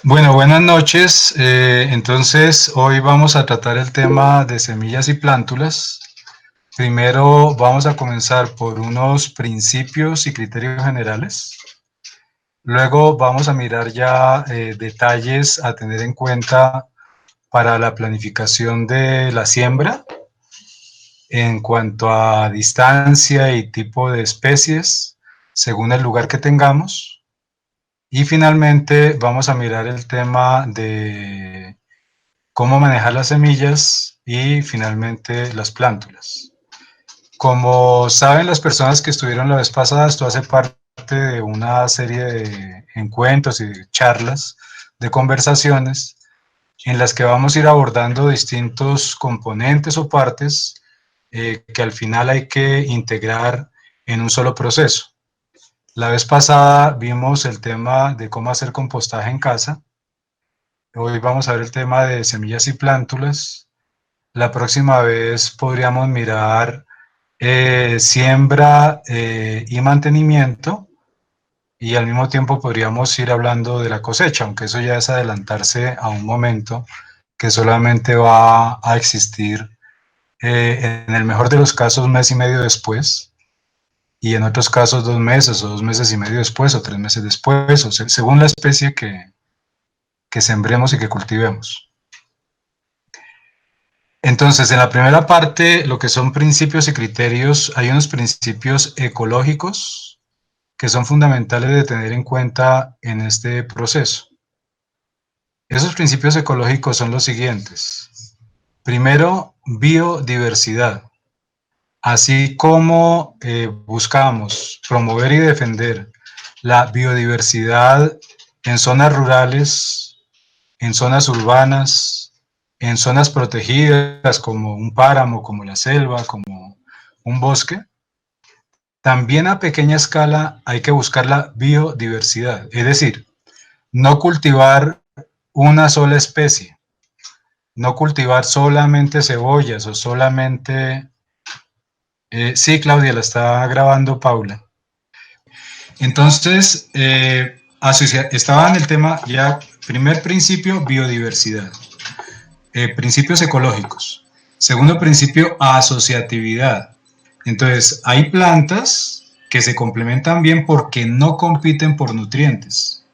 Bueno, buenas noches. Entonces, hoy vamos a tratar el tema de semillas y plántulas. Primero vamos a comenzar por unos principios y criterios generales. Luego vamos a mirar ya detalles a tener en cuenta para la planificación de la siembra en cuanto a distancia y tipo de especies según el lugar que tengamos. Y finalmente vamos a mirar el tema de cómo manejar las semillas y finalmente las plántulas. Como saben las personas que estuvieron la vez pasada, esto hace parte de una serie de encuentros y de charlas, de conversaciones, en las que vamos a ir abordando distintos componentes o partes que al final hay que integrar en un solo proceso. La vez pasada vimos el tema de cómo hacer compostaje en casa. Hoy vamos a ver el tema de semillas y plántulas. La próxima vez podríamos mirar siembra y mantenimiento, y al mismo tiempo podríamos ir hablando de la cosecha, aunque eso ya es adelantarse a un momento que solamente va a existir en el mejor de los casos un mes y medio después, y en otros casos 2 meses o 2 meses y medio después o 3 meses después, o según la especie que sembremos y que cultivemos. Entonces, en la primera parte, lo que son principios y criterios, hay unos principios ecológicos que son fundamentales de tener en cuenta en este proceso. Esos principios ecológicos son los siguientes. Primero, biodiversidad. Así como buscamos promover y defender la biodiversidad en zonas rurales, en zonas urbanas, en zonas protegidas como un páramo, como la selva, como un bosque, también a pequeña escala hay que buscar la biodiversidad, es decir, no cultivar una sola especie, no cultivar solamente cebollas o solamente... sí, Claudia, la está grabando Paula. Entonces, estaba en el tema ya, primer principio, biodiversidad. Principios ecológicos. Segundo principio, asociatividad. Entonces, hay plantas que se complementan bien porque no compiten por nutrientes.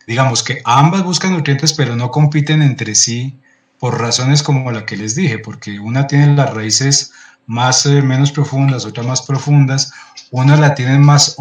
Digamos que ambas buscan nutrientes, pero no compiten entre sí por razones como la que les dije, porque una tiene las raíces menos profundas, otras más profundas, unas la tienen más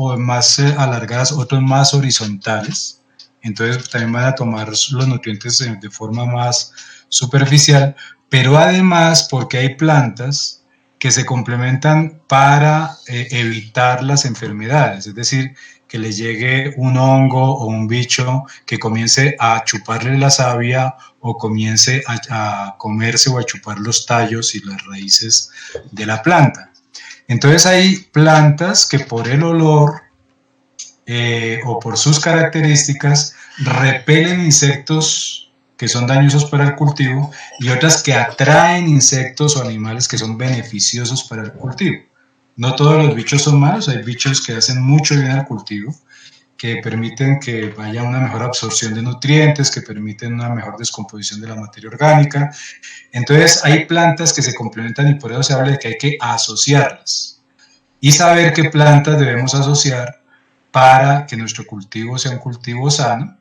alargadas, otras más horizontales. Entonces también van a tomar los nutrientes de forma más superficial, pero además porque hay plantas que se complementan para evitar las enfermedades, es decir, que les llegue un hongo o un bicho que comience a chuparle la savia o comience a comerse o a chupar los tallos y las raíces de la planta. Entonces hay plantas que por el olor o por sus características repelen insectos que son dañosos para el cultivo y otras que atraen insectos o animales que son beneficiosos para el cultivo. No todos los bichos son malos, hay bichos que hacen mucho bien al cultivo, que permiten que haya una mejor absorción de nutrientes, que permiten una mejor descomposición de la materia orgánica. Entonces hay plantas que se complementan y por eso se habla de que hay que asociarlas y saber qué plantas debemos asociar para que nuestro cultivo sea un cultivo sano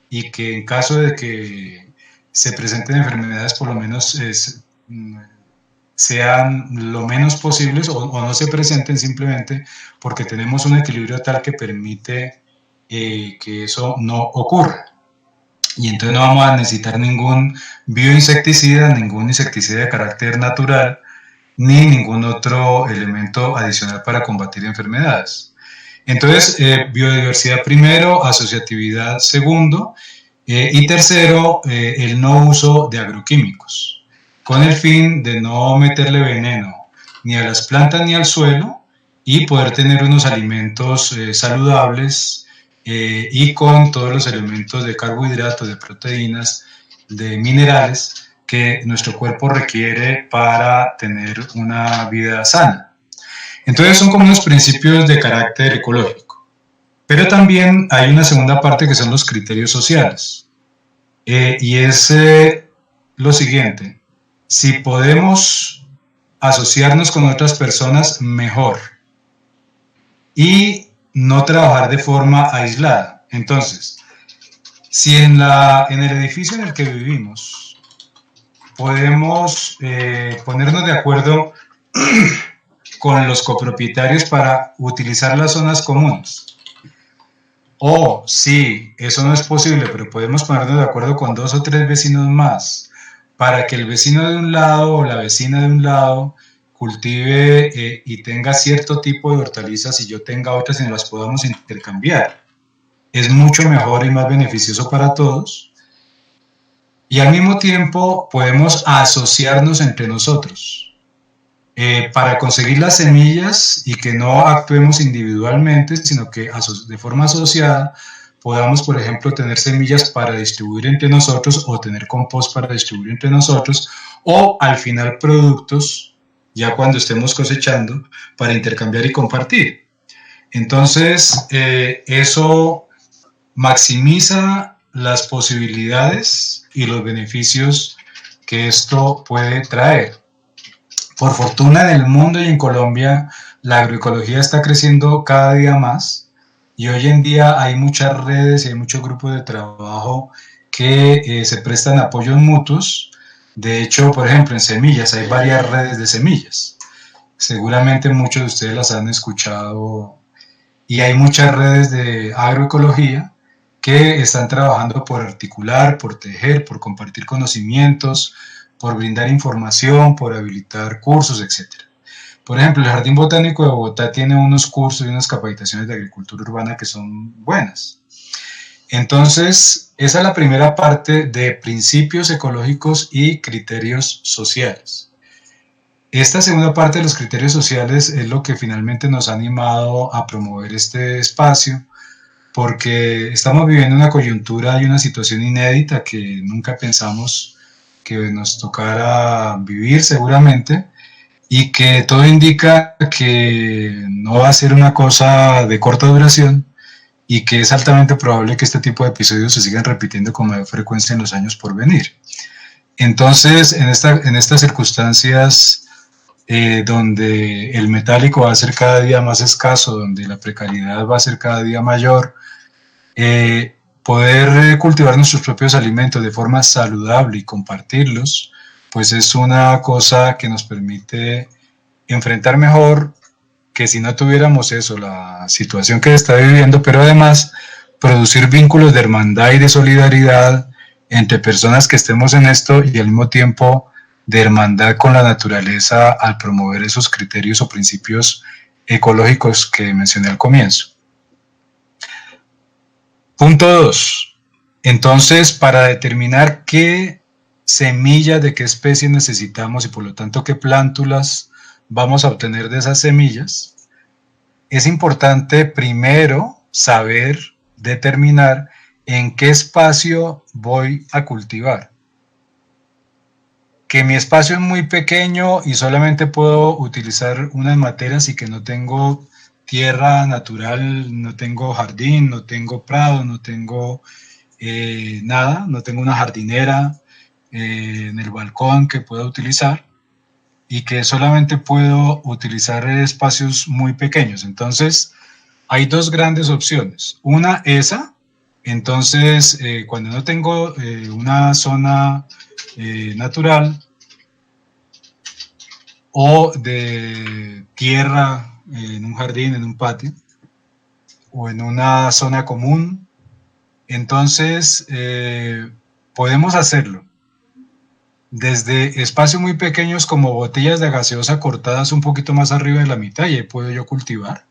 y que en caso de que se presenten enfermedades por lo menos sean lo menos posibles o no se presenten simplemente porque tenemos un equilibrio tal que permite que eso no ocurra. Y entonces no vamos a necesitar ningún bioinsecticida, ningún insecticida de carácter natural, ni ningún otro elemento adicional para combatir enfermedades. Entonces, biodiversidad primero, asociatividad segundo, y tercero, el no uso de agroquímicos, con el fin de no meterle veneno ni a las plantas ni al suelo y poder tener unos alimentos saludables y con todos los elementos de carbohidratos, de proteínas, de minerales que nuestro cuerpo requiere para tener una vida sana. Entonces son como unos principios de carácter ecológico. Pero también hay una segunda parte que son los criterios sociales. Y es lo siguiente: si podemos asociarnos con otras personas, mejor. Y no trabajar de forma aislada. Entonces, si en el edificio en el que vivimos podemos ponernos de acuerdo con los copropietarios para utilizar las zonas comunes, o si eso no es posible, pero podemos ponernos de acuerdo con 2 o 3 vecinos más para que el vecino de un lado o la vecina de un lado cultive y tenga cierto tipo de hortalizas y yo tenga otras y nos las podamos intercambiar, es mucho mejor y más beneficioso para todos. Y al mismo tiempo podemos asociarnos entre nosotros para conseguir las semillas y que no actuemos individualmente, sino que de forma asociada podamos, por ejemplo, tener semillas para distribuir entre nosotros o tener compost para distribuir entre nosotros, o al final productos, ya cuando estemos cosechando, para intercambiar y compartir. Entonces, eso maximiza las posibilidades y los beneficios que esto puede traer. Por fortuna, en el mundo y en Colombia, la agroecología está creciendo cada día más y hoy en día hay muchas redes y hay muchos grupos de trabajo que se prestan apoyos mutuos. De hecho, por ejemplo, en semillas hay varias redes de semillas. Seguramente muchos de ustedes las han escuchado, y hay muchas redes de agroecología que están trabajando por articular, por tejer, por compartir conocimientos, por brindar información, por habilitar cursos, etc. Por ejemplo, el Jardín Botánico de Bogotá tiene unos cursos y unas capacitaciones de agricultura urbana que son buenas. Entonces, esa es la primera parte de principios ecológicos y criterios sociales. Esta segunda parte de los criterios sociales es lo que finalmente nos ha animado a promover este espacio, porque estamos viviendo una coyuntura y una situación inédita que nunca pensamos que nos tocara vivir seguramente, y que todo indica que no va a ser una cosa de corta duración y que es altamente probable que este tipo de episodios se sigan repitiendo con mayor frecuencia en los años por venir. Entonces, en estas circunstancias donde el metálico va a ser cada día más escaso, donde la precariedad va a ser cada día mayor, poder cultivar nuestros propios alimentos de forma saludable y compartirlos, pues es una cosa que nos permite enfrentar mejor que si no tuviéramos eso, la situación que se está viviendo, pero además producir vínculos de hermandad y de solidaridad entre personas que estemos en esto, y al mismo tiempo de hermandad con la naturaleza al promover esos criterios o principios ecológicos que mencioné al comienzo. Punto 2. Entonces, para determinar qué semillas de qué especie necesitamos y por lo tanto qué plántulas vamos a obtener de esas semillas, es importante primero saber determinar en qué espacio voy a cultivar. Que mi espacio es muy pequeño y solamente puedo utilizar unas materias y que no tengo tierra natural, no tengo jardín, no tengo prado, no tengo nada, no tengo una jardinera en el balcón que pueda utilizar, y que solamente puedo utilizar espacios muy pequeños. Entonces, hay dos grandes opciones. Una, esa. Entonces, cuando no tengo una zona natural o de tierra en un jardín, en un patio, o en una zona común, entonces podemos hacerlo desde espacios muy pequeños como botellas de gaseosa cortadas un poquito más arriba de la mitad, y ahí puedo yo cultivar,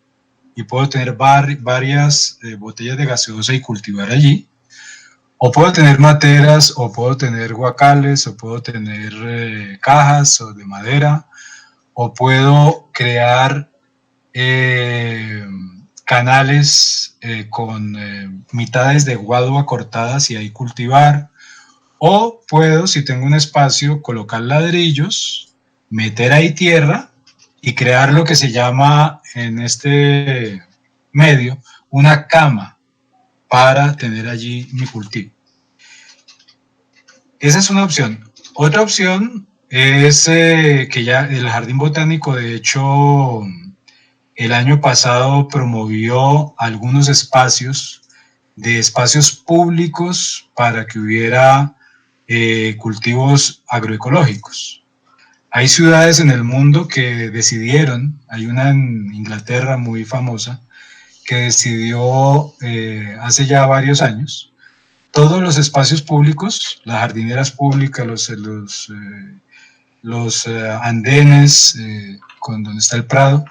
y puedo tener varias botellas de gaseosa y cultivar allí. O puedo tener materas, o puedo tener guacales, o puedo tener cajas o de madera, o puedo crear canales con mitades de guadua cortadas y ahí cultivar. O puedo, si tengo un espacio, colocar ladrillos, meter ahí tierra y crear lo que se llama en este medio una cama para tener allí mi cultivo. Esa es una opción. Otra opción es que ya el Jardín Botánico, de hecho, el año pasado promovió algunos espacios públicos para que hubiera cultivos agroecológicos. Hay ciudades en el mundo que decidieron, hay una en Inglaterra muy famosa, que decidió hace ya varios años, todos los espacios públicos, las jardineras públicas, los andenes con donde está el prado,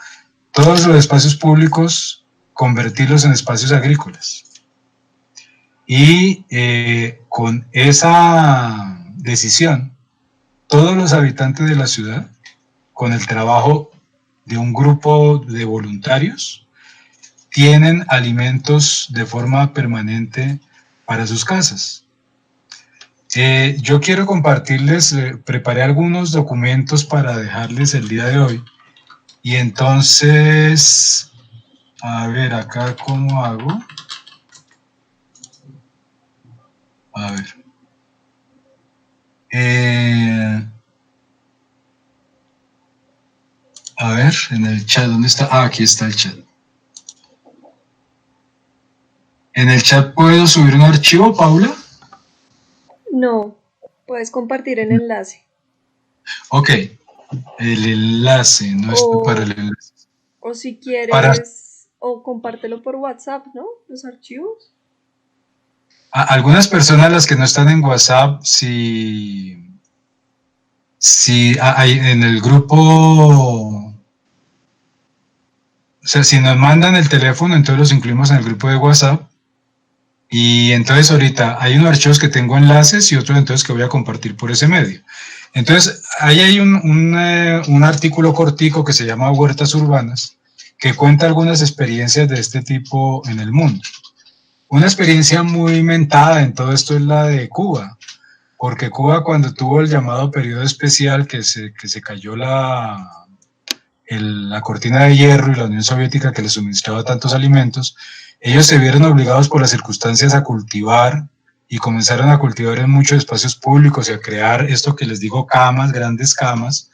todos los espacios públicos, convertirlos en espacios agrícolas. Y con esa decisión, todos los habitantes de la ciudad, con el trabajo de un grupo de voluntarios, tienen alimentos de forma permanente para sus casas. Yo quiero compartirles, preparé algunos documentos para dejarles el día de hoy, y entonces, a ver, acá cómo hago. A ver. A ver, en el chat, ¿dónde está? Ah, aquí está el chat. ¿En el chat puedo subir un archivo, Paula? No, puedes compartir el enlace. Ok, el enlace, no es para el enlace. O si quieres, o compártelo por WhatsApp, ¿no? Los archivos. Algunas personas, las que no están en WhatsApp, si hay en el grupo, o sea, si nos mandan el teléfono, entonces los incluimos en el grupo de WhatsApp. Y entonces ahorita hay unos archivos que tengo enlaces y otros entonces que voy a compartir por ese medio. Entonces, ahí hay un artículo cortico que se llama Huertas Urbanas, que cuenta algunas experiencias de este tipo en el mundo. Una experiencia muy mentada en todo esto es la de Cuba, porque Cuba, cuando tuvo el llamado periodo especial, que se cayó la cortina de hierro y la Unión Soviética que les suministraba tantos alimentos, ellos se vieron obligados por las circunstancias a cultivar, y comenzaron a cultivar en muchos espacios públicos y a crear esto que les digo, camas, grandes camas,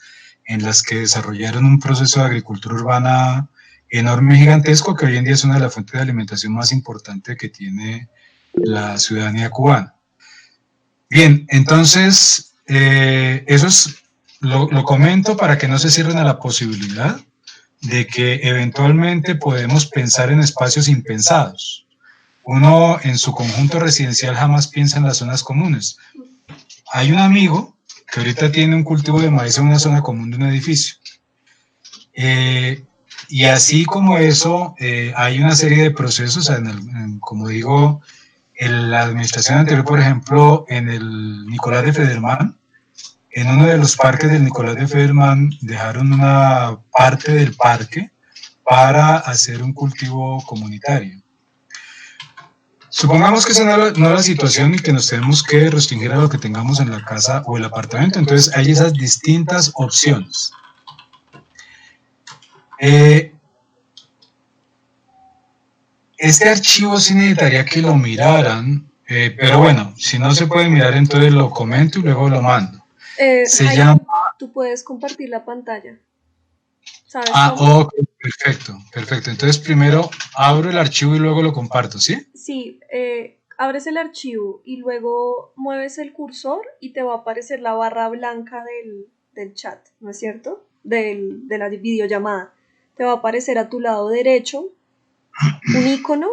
en las que desarrollaron un proceso de agricultura urbana enorme y gigantesco, que hoy en día es una de las fuentes de alimentación más importantes que tiene la ciudadanía cubana. Bien, entonces, eso es, lo comento para que no se cierren a la posibilidad de que eventualmente podemos pensar en espacios impensados. Uno en su conjunto residencial jamás piensa en las zonas comunes. Hay un amigo que ahorita tiene un cultivo de maíz en una zona común de un edificio. Y así como eso, hay una serie de procesos, como digo, en la administración anterior, por ejemplo, en el Nicolás de Federman, en uno de los parques del Nicolás de Federman dejaron una parte del parque para hacer un cultivo comunitario. Supongamos que esa no es la situación y que nos tenemos que restringir a lo que tengamos en la casa o el apartamento. Entonces hay esas distintas opciones. Este archivo sí necesitaría que lo miraran, pero bueno, si no se puede mirar, entonces lo comento y luego lo mando. Se llama... Tú puedes compartir la pantalla. ¿Sabes cómo? Ok, perfecto. Entonces primero abro el archivo y luego lo comparto, ¿sí? Sí, abres el archivo y luego mueves el cursor y te va a aparecer la barra blanca del chat, ¿no es cierto? De la videollamada. Te va a aparecer a tu lado derecho un icono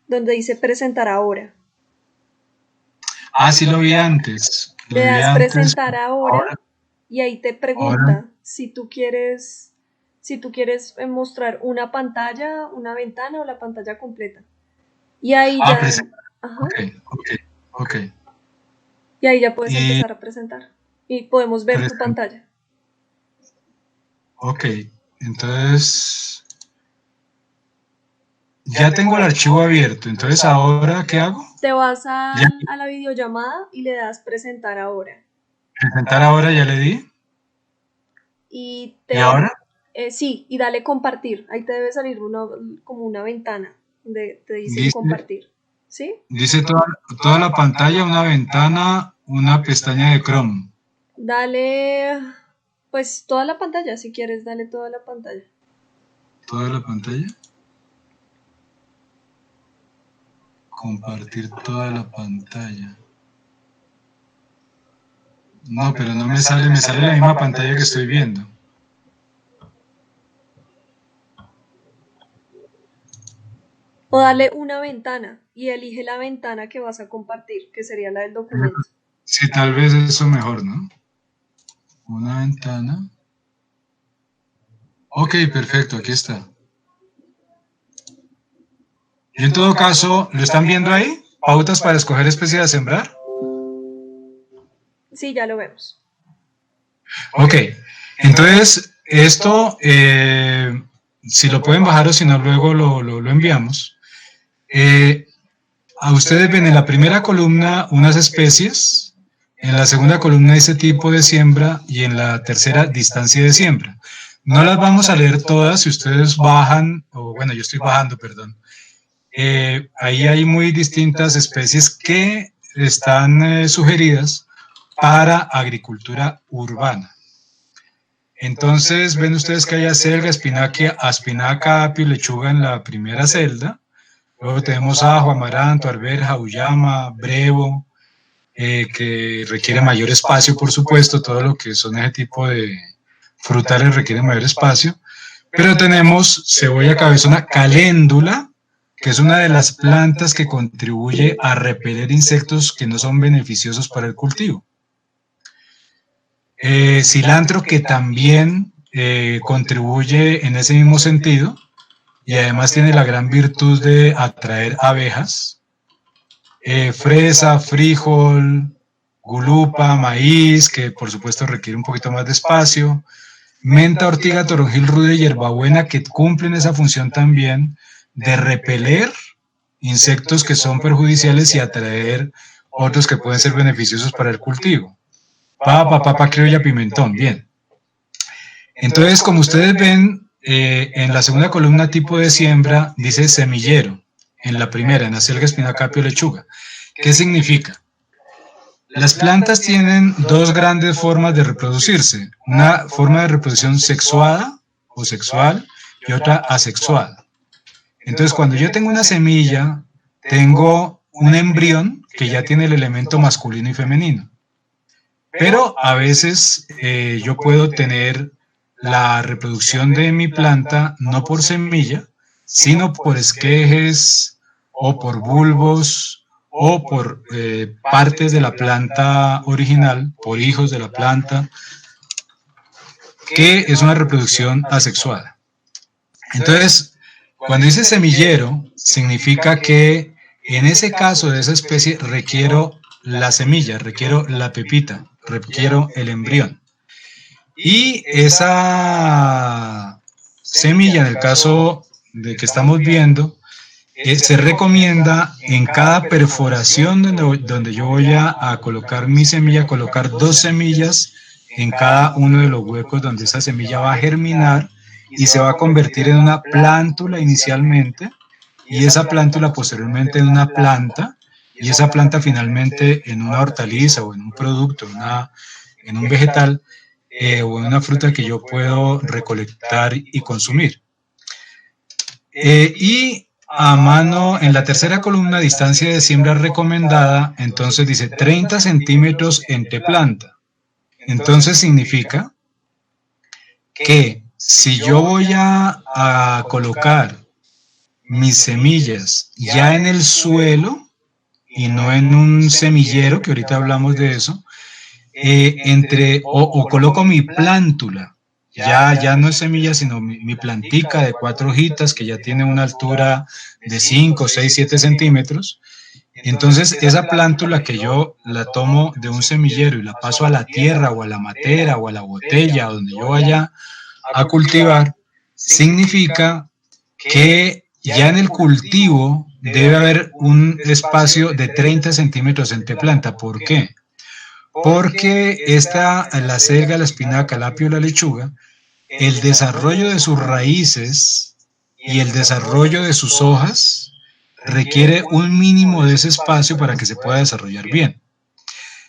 donde dice presentar ahora. Sí lo vi antes. Le das presentar ahora y ahí te pregunta si tú quieres mostrar una pantalla, una ventana o la pantalla completa. Y ahí ya... Ajá. Ok. Y ahí ya puedes empezar a presentar. Y podemos ver tu pantalla. Ok, entonces... Ya tengo el archivo abierto, entonces ¿ahora qué hago? Te vas a la videollamada y le das presentar ahora. ¿Presentar ahora ya le di? ¿Y ahora? Sí, y dale compartir. Ahí te debe salir como una ventana. te dice Dice, compartir. ¿Sí? dice toda la pantalla, una ventana, una pestaña de Chrome. Dale, pues toda la pantalla, si quieres, dale toda la pantalla. ¿Toda la pantalla? Compartir toda la pantalla. No, pero no me sale la misma pantalla que estoy viendo. O dale una ventana y elige la ventana que vas a compartir, que sería la del documento. Sí, tal vez eso mejor, ¿no? Una ventana. Ok, perfecto, aquí está. Y en todo caso, ¿lo están viendo ahí? ¿Pautas para escoger especie a sembrar? Sí, ya lo vemos. Ok, entonces esto, si lo pueden bajar o si no, luego lo enviamos. A ustedes ven en la primera columna unas especies, en la segunda columna dice tipo de siembra y en la tercera distancia de siembra. No las vamos a leer todas, si ustedes bajan, o bueno, yo estoy bajando, perdón. Ahí hay muy distintas especies que están sugeridas para agricultura urbana. Entonces ven ustedes que hay acelga, espinaca, apio, lechuga en la primera celda. Luego tenemos ajo, amaranto, arveja, uyama, brevo, que requiere mayor espacio, por supuesto. Todo lo que son ese tipo de frutales requiere mayor espacio. Pero tenemos cebolla cabezona, caléndula, que es una de las plantas que contribuye a repeler insectos que no son beneficiosos para el cultivo. Cilantro, que también contribuye en ese mismo sentido y además tiene la gran virtud de atraer abejas. Fresa, frijol, gulupa, maíz, que por supuesto requiere un poquito más de espacio. Menta, ortiga, toronjil, ruda y hierbabuena, que cumplen esa función también de repeler insectos que son perjudiciales y atraer otros que pueden ser beneficiosos para el cultivo. Papa criolla, pimentón, bien. Entonces, como ustedes ven, en la segunda columna tipo de siembra dice semillero, en la primera, en acelga, espinaca, apio, lechuga. ¿Qué significa? Las plantas tienen dos grandes formas de reproducirse, una forma de reproducción sexuada o sexual y otra asexuada. Entonces, cuando yo tengo una semilla, tengo un embrión que ya tiene el elemento masculino y femenino. Pero a veces yo puedo tener la reproducción de mi planta no por semilla, sino por esquejes o por bulbos o por partes de la planta original, por hijos de la planta, que es una reproducción asexuada. Entonces, cuando dice semillero, significa que en ese caso de esa especie requiero la semilla, requiero la pepita, requiero el embrión. Y esa semilla, en el caso de que estamos viendo, se recomienda en cada perforación donde yo voy a colocar mi semilla, colocar 2 semillas en cada uno de los huecos donde esa semilla va a germinar y se va a convertir en una plántula inicialmente, y esa plántula posteriormente en una planta, y esa planta finalmente en una hortaliza o en un producto, en un vegetal o en una fruta que yo puedo recolectar y consumir. Y a mano, en la tercera columna, distancia de siembra recomendada, entonces dice 30 centímetros entre planta. Entonces significa que si yo voy a colocar mis semillas ya en el suelo y no en un semillero, que ahorita hablamos de eso, o coloco mi plántula, ya no es semilla, sino mi plantica de 4 hojitas que ya tiene una altura de 5, 6, 7 centímetros. Entonces esa plántula que yo la tomo de un semillero y la paso a la tierra o a la matera o a la botella donde yo vaya a cultivar, significa que ya en el cultivo debe haber un espacio de 30 centímetros entre planta. ¿Por qué? Porque la acelga, la espinaca, el apio, la lechuga, el desarrollo de sus raíces y el desarrollo de sus hojas requiere un mínimo de ese espacio para que se pueda desarrollar bien.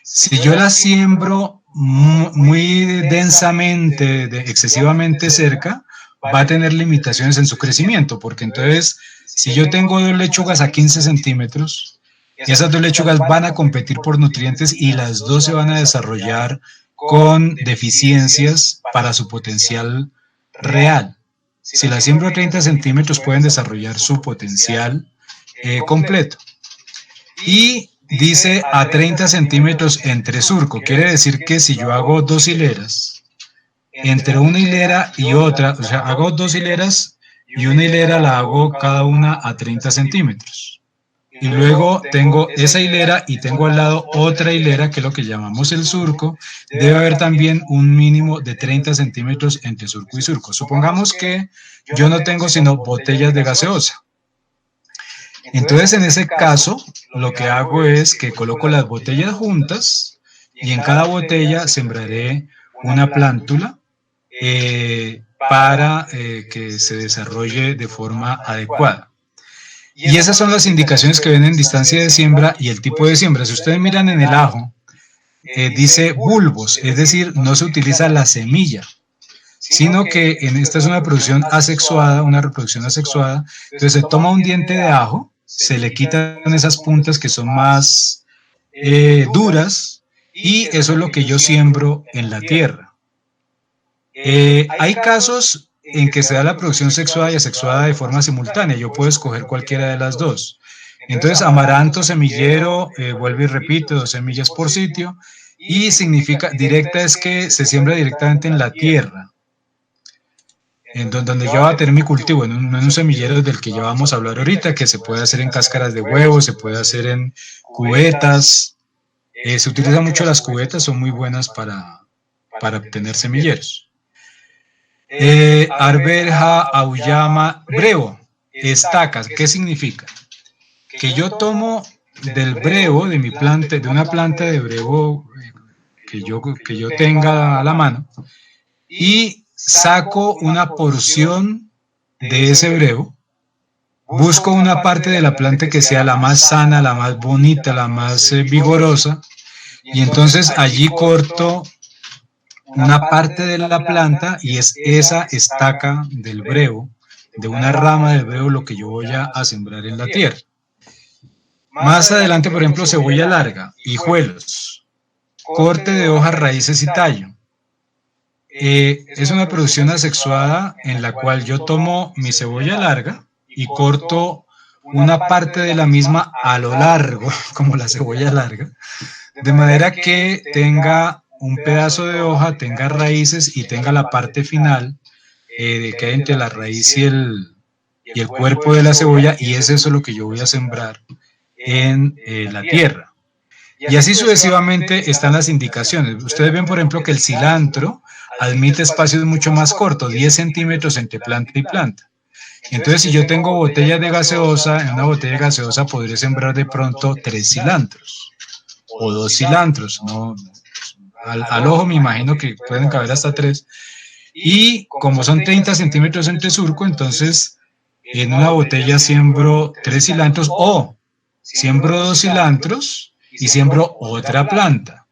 Si yo la siembro muy densamente, excesivamente cerca, va a tener limitaciones en su crecimiento, porque entonces, si yo tengo 2 lechugas a 15 centímetros, esas 2 lechugas van a competir por nutrientes y las 2 se van a desarrollar con deficiencias para su potencial real. Si las siembro a 30 centímetros, pueden desarrollar su potencial completo. Y dice a 30 centímetros entre surco, quiere decir que si yo hago 2 hileras, entre una hilera y otra, o sea, hago 2 hileras y una hilera la hago cada una a 30 centímetros. Y luego tengo esa hilera y tengo al lado otra hilera, que es lo que llamamos el surco. Debe haber también un mínimo de 30 centímetros entre surco y surco. Supongamos que yo no tengo sino botellas de gaseosa. Entonces, en ese caso, lo que hago es que coloco las botellas juntas y en cada botella sembraré una plántula para que se desarrolle de forma adecuada. Y esas son las indicaciones que ven en distancia de siembra y el tipo de siembra. Si ustedes miran en el ajo, dice bulbos, es decir, no se utiliza la semilla, sino que esta es una producción asexuada, una reproducción asexuada. Entonces se toma un diente de ajo, se le quitan esas puntas que son más duras y eso es lo que yo siembro en la tierra. Hay casos en que se da la producción sexuada y asexuada de forma simultánea. Yo puedo escoger cualquiera de las dos. Entonces, amaranto semillero, vuelvo y repito, 2 semillas por sitio, y significa, directa es que se siembra directamente en la tierra, en donde yo voy a tener mi cultivo, en un semillero del que ya vamos a hablar ahorita, que se puede hacer en cáscaras de huevo, se puede hacer en cubetas. Se utilizan mucho las cubetas, son muy buenas para obtener semilleros. Arberja, auyama, brevo, estacas. ¿Qué significa? Que yo tomo del brevo, de mi planta, de una planta de brevo que yo tenga a la mano, y saco una porción de ese brevo, busco una parte de la planta que sea la más sana, la más bonita, la más vigorosa, y entonces allí corto una parte de la planta y es esa estaca del brevo, de una rama del brevo, lo que yo voy a sembrar en la tierra. Más adelante, por ejemplo, cebolla larga, hijuelos, corte de hojas, raíces y tallo. Es una producción asexuada en la cual yo tomo mi cebolla larga y corto una parte de la misma a lo largo, como la cebolla larga, de manera que tenga un pedazo de hoja, tenga raíces y tenga la parte final que hay entre la raíz y el cuerpo de la cebolla, y es eso lo que yo voy a sembrar en la tierra. Y así sucesivamente están las indicaciones. Ustedes ven, por ejemplo, que el cilantro admite espacios mucho más cortos, 10 centímetros entre planta y planta. Entonces, si yo tengo botellas de gaseosa, en una botella de gaseosa podré sembrar de pronto 3 cilantros o 2 cilantros, ¿no? Al ojo me imagino que pueden caber hasta 3. Y como son 30 centímetros entre surco, entonces en una botella siembro 3 cilantros o siembro 2 cilantros y siembro otra planta.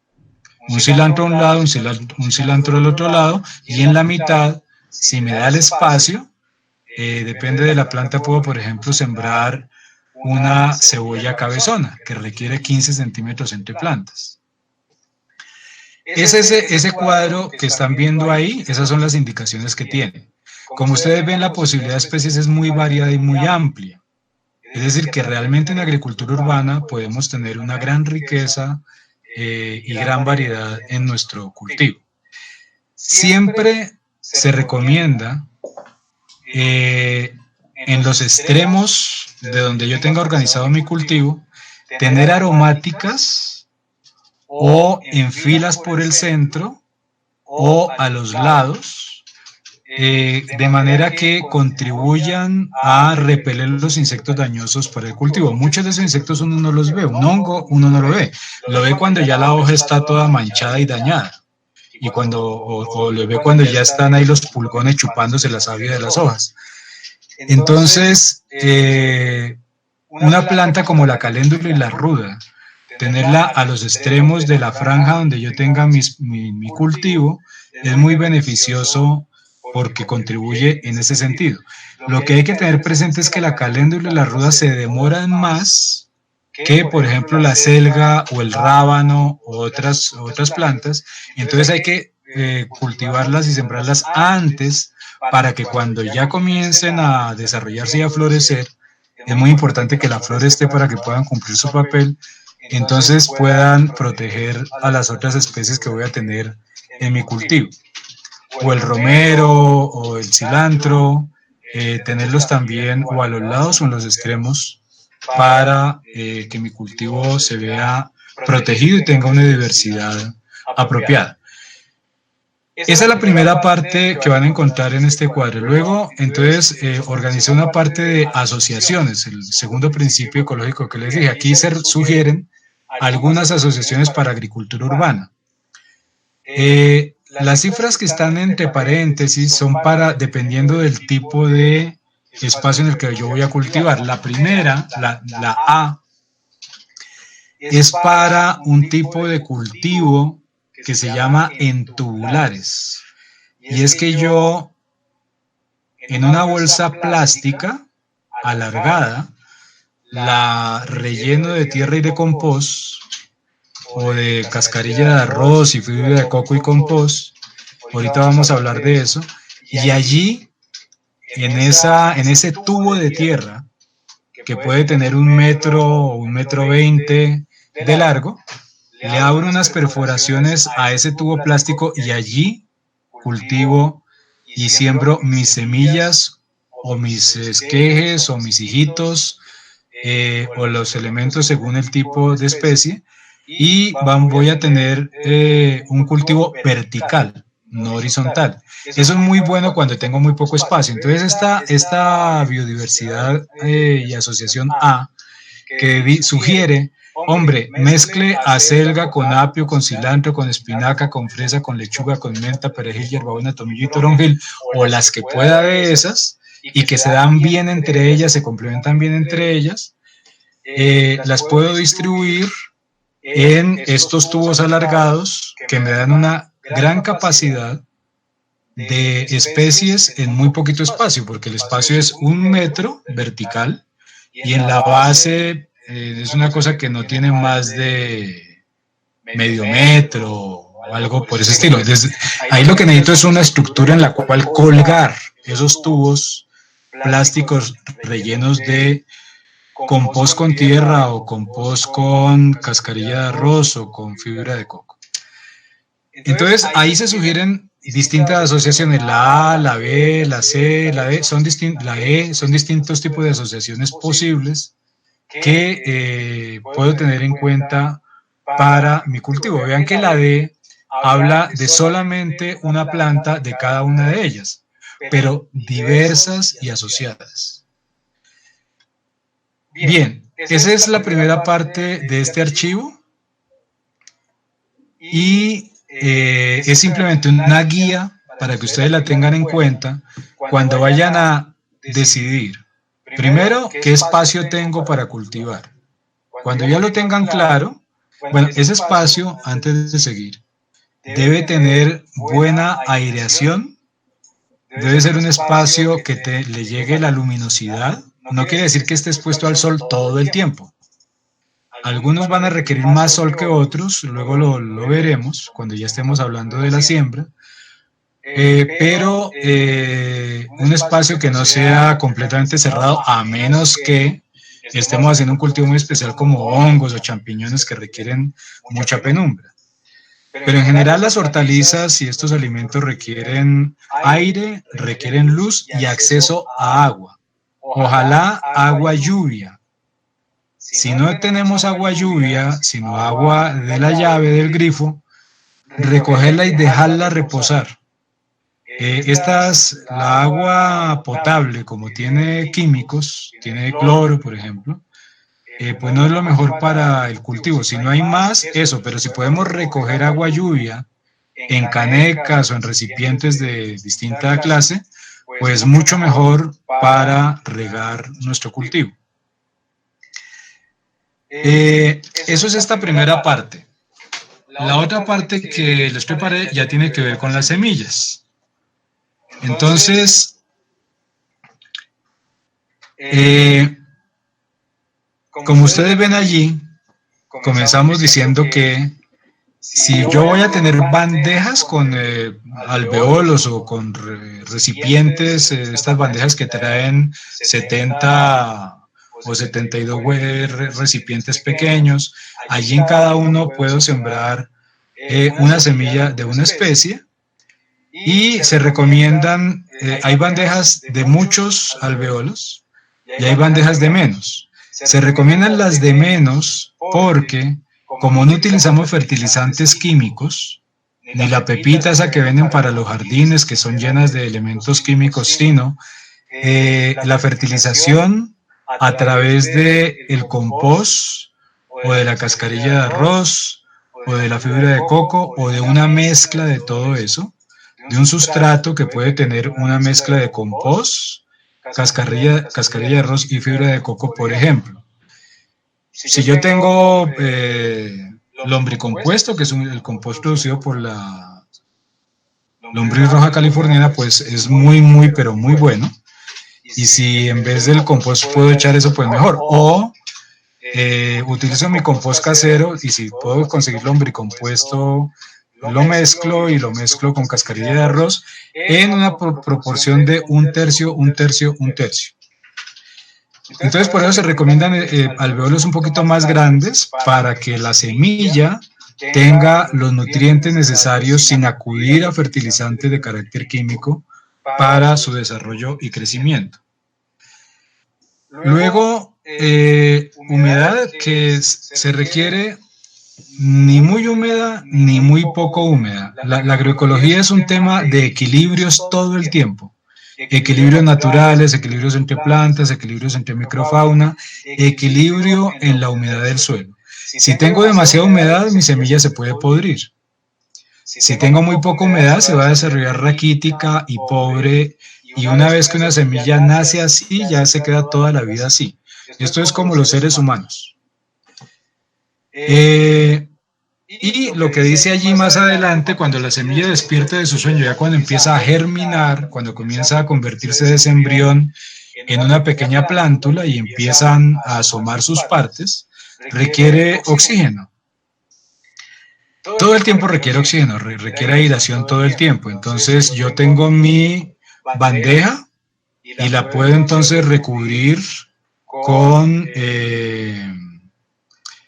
Un cilantro a un lado, un cilantro al otro lado, y en la mitad, si me da el espacio, depende de la planta, puedo, por ejemplo, sembrar una cebolla cabezona, que requiere 15 centímetros entre plantas. Es ese cuadro que están viendo ahí, esas son las indicaciones que tiene. Como ustedes ven, la posibilidad de especies es muy variada y muy amplia. Es decir, que realmente en agricultura urbana podemos tener una gran riqueza y gran variedad en nuestro cultivo. Siempre se recomienda en los extremos de donde yo tenga organizado mi cultivo, tener aromáticas o en filas por el centro o a los lados, de manera que contribuyan a repeler los insectos dañosos para el cultivo. Muchos de esos insectos uno no los ve, un hongo uno no lo ve cuando ya la hoja está toda manchada y dañada, y o lo ve cuando ya están ahí los pulgones chupándose la savia de las hojas. Entonces, una planta como la caléndula y la ruda, tenerla a los extremos de la franja donde yo tenga mi cultivo, es muy beneficioso porque contribuye en ese sentido. Lo que hay que tener presente es que la caléndula y la ruda se demoran más que, por ejemplo, la selga o el rábano o otras plantas, y entonces hay que cultivarlas y sembrarlas antes para que cuando ya comiencen a desarrollarse y a florecer, es muy importante que la flor esté para que puedan cumplir su papel, entonces puedan proteger a las otras especies que voy a tener en mi cultivo. O el romero o el cilantro, tenerlos también o a los lados o en los extremos para que mi cultivo se vea protegido y tenga una diversidad apropiada. Esa es la primera parte que van a encontrar en este cuadro. Luego, entonces, organicé una parte de asociaciones, el segundo principio ecológico que les dije. Aquí se sugieren algunas asociaciones para agricultura urbana. Las cifras que están entre paréntesis son dependiendo del tipo de espacio en el que yo voy a cultivar. La primera, la A, es para un tipo de cultivo que se llama en tubulares. Y es que yo, en una bolsa plástica alargada, la relleno de tierra y de compost, o de cascarilla de arroz y fibra de coco y compost. Ahorita vamos a hablar de eso. Y allí, en ese tubo de tierra, que puede tener 1 metro o 1,20 m de largo, le abro unas perforaciones a ese tubo plástico y allí cultivo y siembro mis semillas o mis esquejes o mis hijitos o los elementos según el tipo de especie, y voy a tener un cultivo vertical, no horizontal. Eso es muy bueno cuando tengo muy poco espacio. Entonces esta biodiversidad y asociación A que sugiere: hombre, mezcle acelga con apio, con cilantro, con espinaca, con fresa, con lechuga, con menta, perejil, hierbabuena, tomillo y toronjil, o las que pueda de esas, y que se dan bien entre ellas, se complementan bien entre ellas. Las puedo distribuir en estos tubos alargados que me dan una gran capacidad de especies en muy poquito espacio, porque el espacio es 1 metro vertical y en la base es una cosa que no tiene más de medio metro o algo por ese estilo. Ahí lo que necesito es una estructura en la cual colgar esos tubos plásticos rellenos de compost con tierra o compost con cascarilla de arroz o con fibra de coco. Entonces ahí se sugieren distintas asociaciones, la A, la B, la C, la D, la E, son distintos tipos de asociaciones posibles que puedo tener en cuenta para mi cultivo. Vean que la D habla de solamente una planta de cada una de ellas, pero diversas y asociadas. Bien, esa es la primera parte de este archivo y es simplemente una guía para que ustedes la tengan en cuenta cuando vayan a decidir, primero, qué espacio tengo para cultivar. Cuando ya lo tengan claro, bueno, ese espacio, antes de seguir, debe tener buena aireación, debe ser un espacio que le llegue la luminosidad. No quiere decir que esté expuesto al sol todo el tiempo. Algunos van a requerir más sol que otros, luego lo veremos cuando ya estemos hablando de la siembra, pero un espacio que no sea completamente cerrado, a menos que estemos haciendo un cultivo muy especial como hongos o champiñones que requieren mucha penumbra. Pero en general las hortalizas y estos alimentos requieren aire, requieren luz y acceso a agua. Ojalá agua lluvia. Si no tenemos agua lluvia, sino agua de la llave del grifo, recogerla y dejarla reposar. La agua potable, como tiene químicos, tiene cloro, por ejemplo, pues no es lo mejor para el cultivo. Si no hay más, eso, pero si podemos recoger agua lluvia en canecas o en recipientes de distinta clase, pues mucho mejor para regar nuestro cultivo. Eso es esta primera parte. La otra parte que les preparé ya tiene que ver con las semillas. Entonces, como ustedes ven allí, comenzamos diciendo que si yo voy a tener bandejas con alveolos o con recipientes, estas bandejas que traen 70 o 72 recipientes pequeños, allí en cada uno puedo sembrar una semilla de una especie y se recomiendan, hay bandejas de muchos alveolos y hay bandejas de menos. Se recomiendan las de menos porque, como no utilizamos fertilizantes químicos, ni la pepita esa que venden para los jardines, que son llenas de elementos químicos, sino la fertilización a través del compost o de la cascarilla de arroz o de la fibra de coco o de una mezcla de todo eso, de un sustrato que puede tener una mezcla de compost, cascarilla de arroz y fibra de coco, por ejemplo. Si yo tengo lombricompuesto, que es el compost producido por la lombriz roja californiana, pues es muy, pero muy bueno. Y si en vez del compost puedo echar eso, pues mejor. O utilizo mi compost casero y si puedo conseguir lombricompuesto, lo mezclo y lo mezclo con cascarilla de arroz en una proporción de un tercio. Entonces, por eso se recomiendan alveolos un poquito más grandes para que la semilla tenga los nutrientes necesarios sin acudir a fertilizantes de carácter químico para su desarrollo y crecimiento. Luego, humedad que se requiere ni muy húmeda ni muy poco húmeda. La agroecología es un tema de equilibrios todo el tiempo. Equilibrios naturales, equilibrios entre plantas, equilibrios entre microfauna, equilibrio en la humedad del suelo. Si tengo demasiada humedad, mi semilla se puede podrir. Si tengo muy poca humedad, se va a desarrollar raquítica y pobre, y una vez que una semilla nace así, ya se queda toda la vida así. Esto es como los seres humanos. Y lo que dice allí más adelante, cuando la semilla despierta de su sueño, ya cuando empieza a germinar, cuando comienza a convertirse de ese embrión en una pequeña plántula y empiezan a asomar sus partes, requiere oxígeno. Todo el tiempo requiere oxígeno, requiere aireación todo el tiempo. Entonces yo tengo mi bandeja y la puedo entonces recubrir con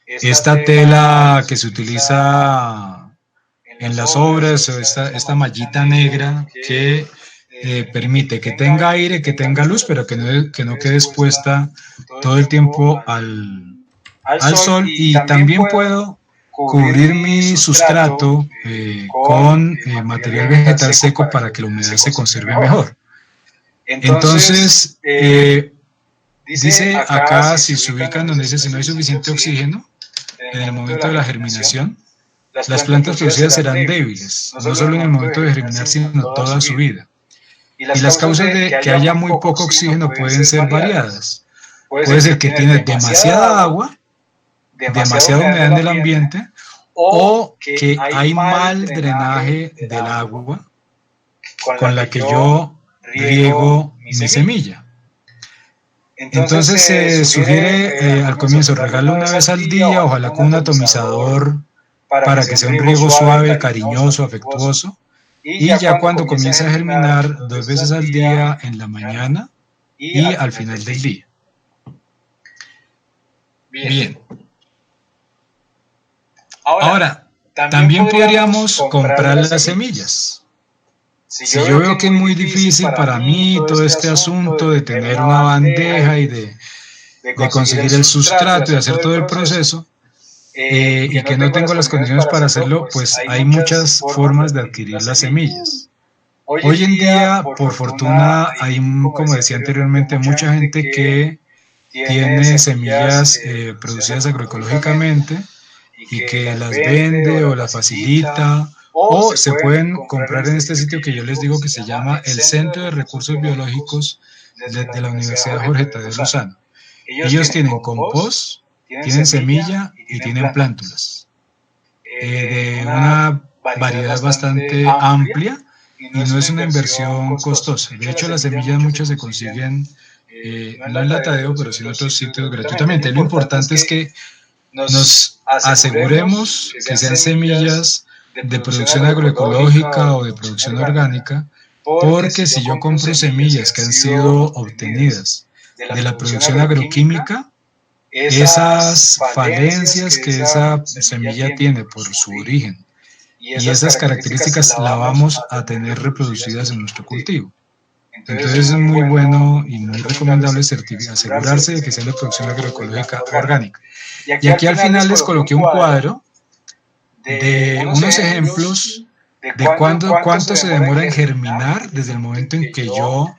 esta tela que se utiliza en las obras, o esta mallita negra que permite que tenga aire, que tenga luz, pero que no quede expuesta todo el tiempo al sol. Y también puedo cubrir mi sustrato con material vegetal seco para que la humedad se conserve mejor. Entonces, dice acá, si se ubican donde dice si no hay suficiente oxígeno, en el momento de la germinación, las plantas producidas serán débiles, no solo en el momento de germinar, sino toda su vida. Y las causas de que haya muy poco oxígeno pueden ser variadas. Puede ser que tiene demasiada agua, demasiada humedad en el ambiente, o que hay mal drenaje del agua con la que yo riego mi semilla. Entonces se sugiere al comienzo regarlo una vez al día, ojalá con un atomizador para que sea un riego suave, cariñoso, afectuoso. Y ya cuando comienza a germinar 2 veces al día, en la mañana y al final del día. Bien. Ahora, también podríamos comprar las semillas. Si yo veo que es muy difícil para mí todo este asunto de tener una bandeja y de conseguir el sustrato y hacer todo el proceso, y que no tengo las condiciones para hacerlo, pues hay muchas formas de adquirir las semillas. Hoy en día, por fortuna, hay, como decía anteriormente, mucha gente que tiene semillas producidas agroecológicamente y que las vende o las facilita, o se pueden comprar en este sitio que yo les digo que se llama el Centro de Recursos Biológicos de la Universidad Jorge Tadeo Lozano. Ellos tienen compost, tienen semilla y tienen plántulas de una variedad bastante amplia y no es una inversión costosa. De hecho, las semillas muchas se consiguen, no en la Tadeo, pero sí en otros sitios gratuitamente. Lo importante es que nos aseguremos que sean semillas de producción agroecológica o de producción orgánica, porque si yo compro semillas que han sido obtenidas de la producción agroquímica, esas falencias que esa semilla tiene por su origen y esas características la vamos a tener reproducidas en nuestro cultivo. Entonces es muy bueno y muy recomendable asegurarse de que sea de producción agroecológica orgánica. Y aquí al final les coloqué un cuadro de unos ejemplos de cuánto se demora en germinar desde el momento en que yo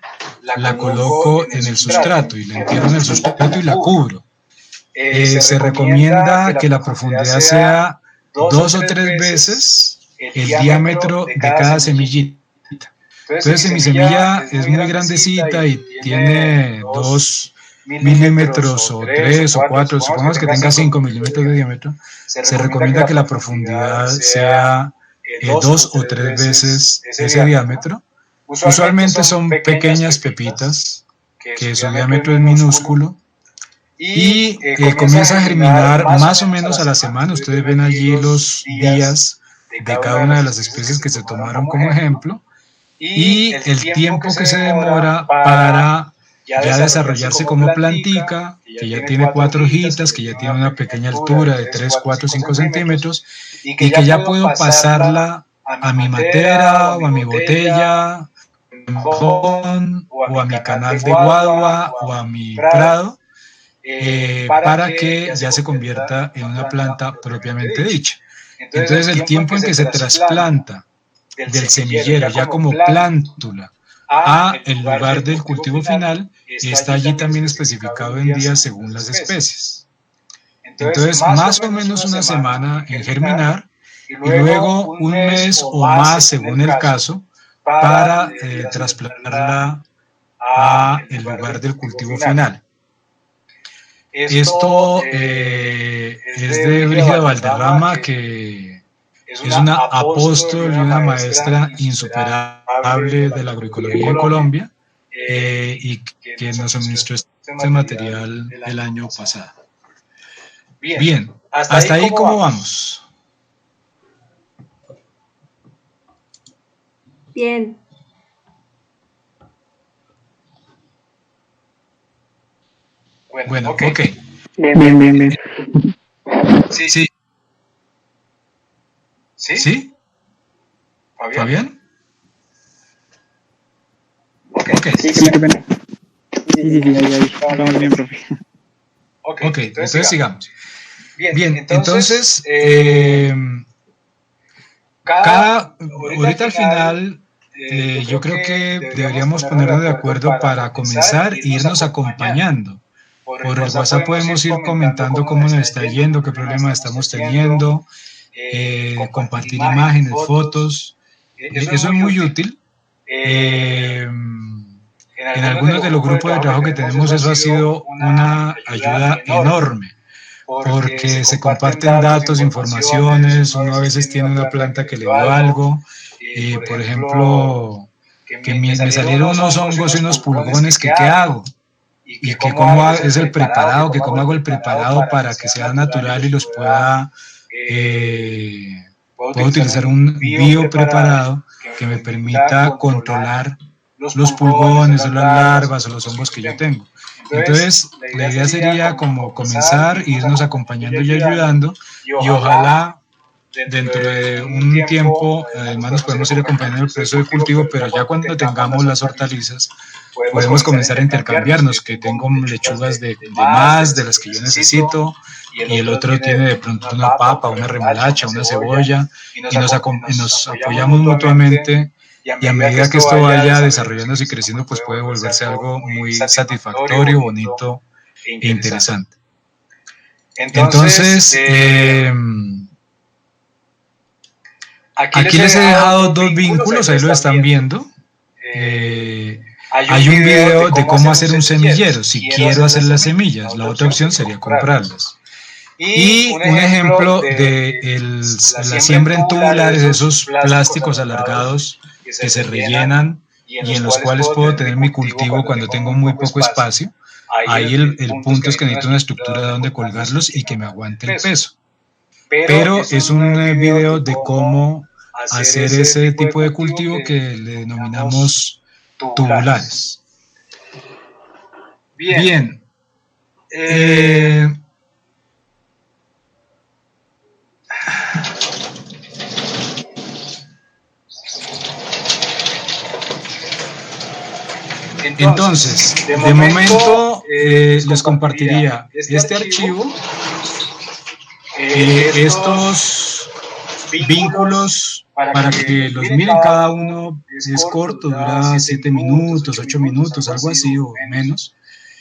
la coloco en el sustrato y la entierro en el sustrato y la cubro. Se recomienda que la profundidad sea 2 o 3 veces el diámetro de cada semillita. Entonces, si mi semilla es muy grandecita y tiene 2 milímetros o 3 o 4, supongamos que tenga 5 milímetros de diámetro, se recomienda que la profundidad sea 2 o 3 veces ese diámetro. Usualmente son pequeñas pepitas, que su diámetro es minúsculo, y comienza a germinar más o menos a la semana. Ustedes ven allí los días de cada una de las especies que se tomaron como ejemplo, y el tiempo que se demora para ya desarrollarse como plantica, que ya tiene 4 hojitas, que ya tiene una pequeña altura de 3, 4, 5 centímetros, y que ya puedo pasarla a mi matera o a mi botella, o a mi canal de guadua o a mi prado, para que ya se convierta en una planta propiamente dicha. Entonces el tiempo en que se trasplanta del semillero ya como plántula a el lugar del cultivo final está allí también especificado en días según las especies. Entonces más o menos una semana en germinar y luego un mes o más según el caso para trasplantarla a el lugar del cultivo final. Esto es de Brígida Valderrama, que es una apóstol y una maestra insuperable de la agroecología en Colombia, y que nos suministró este material el año pasado. Bien, hasta ahí ¿cómo vamos? Bien. Bueno, ok. Bien. Sí. ¿Sí? ¿Fabián? Ok. Sí, qué pena. Sí, ahí. Vamos bien, profe. Ok, entonces sigamos. Bien, entonces, ahorita al final, yo creo que deberíamos ponernos de acuerdo para comenzar e irnos acompañando. Por el WhatsApp podemos ir comentando cómo nos está yendo, qué problemas estamos teniendo, compartir imágenes, fotos. Eso es muy útil. En algunos de los grupos de trabajo que tenemos eso ha sido una ayuda enorme, porque se comparten datos, informaciones. Uno a veces tiene una planta que le dio algo, por ejemplo, que me salieron unos hongos y unos pulgones, que qué hago, y que cómo es el preparado, que cómo hago el preparado para que sea natural y los puedo utilizar un biopreparado que me permita controlar los pulgones o las larvas o los hongos que yo tengo. Entonces, la idea sería como comenzar, irnos acompañando y ayudando, y ojalá dentro de un tiempo, además nos podemos ir acompañando en el proceso de cultivo, pero ya cuando tengamos las hortalizas, podemos comenzar a intercambiarnos, que tengo lechugas de más de las que yo necesito, y el otro tiene de pronto una papa, una remolacha, una cebolla, y nos apoyamos mutuamente, y a medida que esto vaya desarrollándose y creciendo, pues puede volverse algo muy satisfactorio, bonito e interesante. Entonces, aquí les he dejado 2 vínculos, ahí lo están viendo. Hay un video de cómo hacer un semillero, si quiero hacer las semillas. La otra opción sería comprarlas. Y un ejemplo de la siembra en tubulares, esos plásticos alargados que se rellenan y en los cuales puedo tener mi cultivo cuando tengo muy poco espacio. Ahí el punto es que necesito una estructura donde colgarlos y que me aguante el peso. Pero es un video de cómo hacer ese tipo de cultivo que le denominamos tubulares. Bien. Entonces, de momento les compartiría este archivo, estos vínculos para que los miren. Cada uno es corto, dura 7 minutos, 8 minutos, algo así o menos.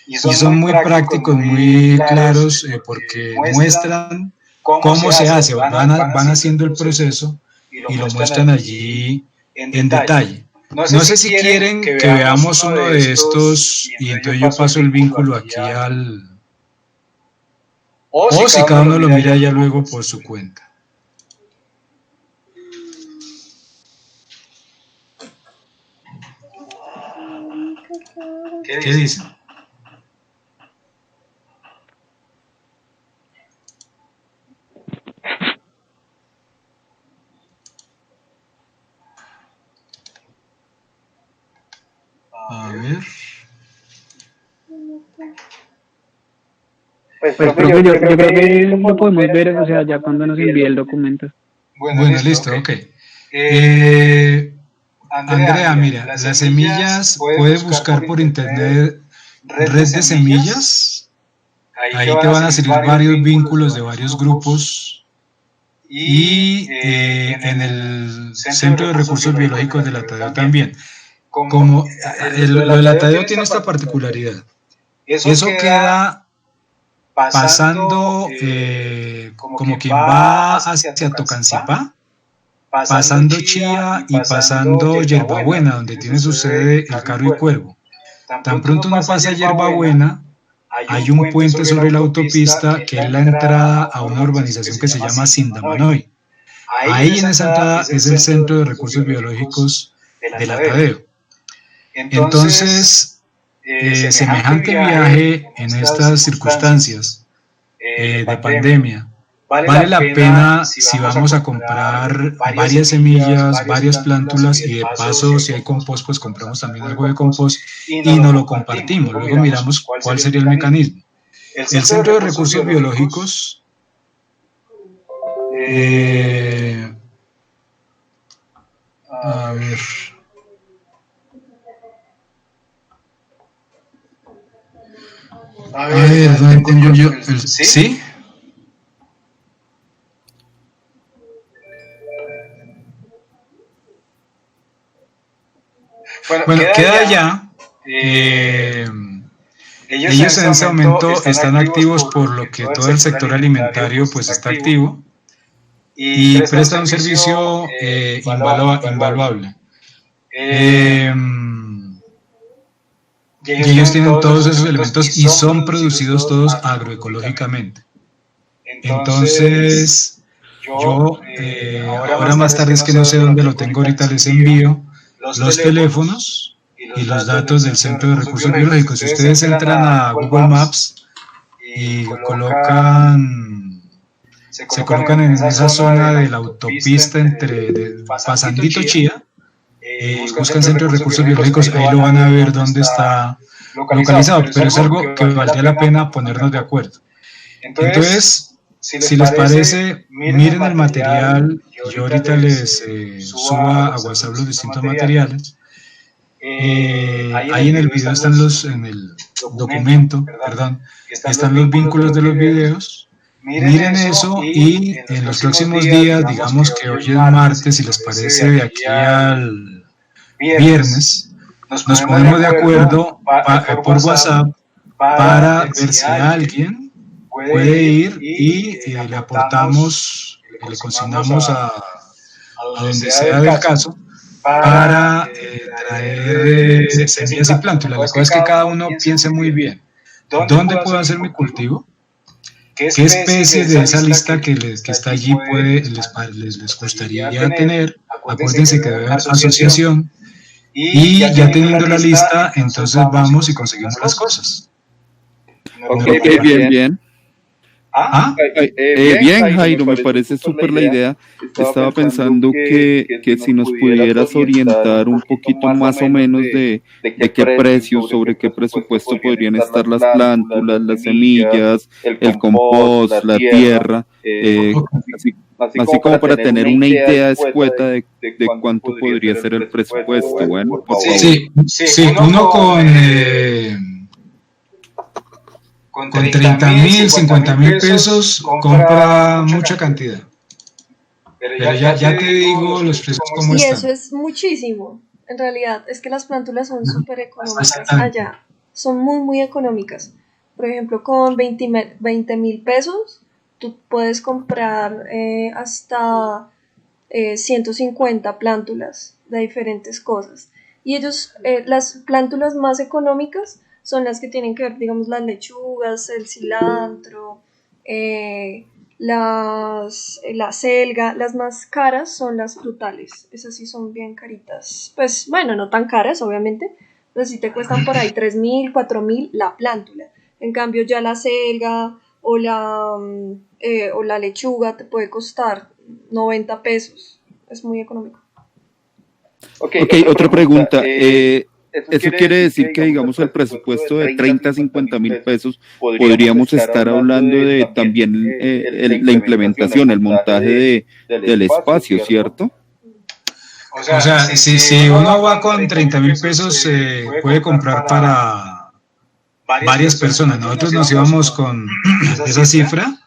Y son muy prácticos, muy claros, porque muestran cómo se hace, van haciendo el proceso y lo muestran allí en detalle. No sé si quieren que veamos uno de estos y entonces yo paso el vínculo aquí al... O si cada uno lo mira ya luego por su cuenta. ¿Qué dicen? A ver. Pues profe, yo creo que lo podemos ver, o sea, ya cuando nos envíe el documento. Bueno, listo, ok. Andrea, mira, las semillas, puedes buscar por internet red de semillas. Ahí te van a salir varios vínculos de varios grupos. Y en el Centro de Recursos Biológicos de la Tadeo también. Como lo de la Tadeo tiene esta particularidad. Eso queda pasando como quien va hacia Tocancipá, pasando Chía y pasando Yerbabuena, donde tiene su sede el Carro y Cuervo. Tan pronto uno pasa Yerbabuena, hay un puente sobre la autopista que es la entrada a una urbanización que se llama Sindamanoy. Ahí en esa entrada es el Centro de Recursos Biológicos de la Tadeo. Entonces, semejante viaje en estas circunstancias de pandemia, vale la pena si vamos a comprar varias semillas, varias plántulas y de paso si hay compost, pues compramos también algo de compost y nos lo compartimos. Luego miramos cuál sería el mecanismo. El Centro de Recursos Biológicos a ver. A ver, ¿dónde tengo yo? ¿Sí? Bueno, queda allá. Ellos en ese momento están activos por lo que todo el sector alimentario pues está activo y prestan un servicio invaluable. Y ellos tienen todos esos elementos y son producidos todos agroecológicamente. Entonces, yo ahora más tarde, es que no sé dónde lo tengo ahorita, les envío los teléfonos y los datos del Centro de Recursos Biológicos. Si ustedes entran a Google Maps y se colocan en esa zona de la autopista pasandito Chía, buscan Centro de Recursos Biológicos, ahí lo van a ver dónde está localizado, pero es algo que valdría la pena ponernos de acuerdo. Entonces, si les parece, miren el material, yo ahorita les subo a WhatsApp los distintos materiales. Ahí en el video están en el documento, están los vínculos de los videos. Miren eso y en los próximos días, digamos que hoy es martes, si les parece, de aquí al viernes, nos ponemos de acuerdo por WhatsApp para ver si alguien puede ir y le aportamos, le consignamos a donde sea del caso para traer semillas y plántulas. La cosa es que cada uno piense muy bien, ¿dónde puedo hacer mi cultivo? qué especies de esa lista que está allí les gustaría tener. Acuérdense que debe haber asociación. Y ya teniendo la lista, entonces vamos y conseguimos las cosas. Ok, bien. Bien, Jairo, me parece súper la idea. Estaba pensando que si nos pudieras orientar un poquito más o menos de qué precios, sobre qué presupuesto podrían estar las plántulas, las semillas, el compost, la tierra, así como para tener una idea escueta de cuánto podría ser el presupuesto. Bueno, por favor. Sí, uno con 30.000, 50.000 pesos compra mucha cantidad. Pero ya te digo los precios como están. Y eso es muchísimo. En realidad, es que las plántulas son súper económicas allá. Son muy, muy económicas. Por ejemplo, con 20.000 pesos, tú puedes comprar hasta 150 plántulas de diferentes cosas. Y las plántulas más económicas son las que tienen que ver, digamos, las lechugas, el cilantro, la selga. Las más caras son las frutales, esas sí son bien caritas. Pues bueno, no tan caras, obviamente, pero sí te cuestan por ahí 3.000, 4.000 la plántula. En cambio, ya la selga o la lechuga te puede costar 90 pesos. Es muy económico. Ok, otra pregunta. Eso quiere decir que, digamos, el presupuesto de 30 a 50.000 pesos, podríamos estar hablando de también la implementación, el montaje del espacio, ¿cierto? O sea, si uno va con 30.000 pesos, puede comprar para varias personas. Nosotros nos íbamos con esa cifra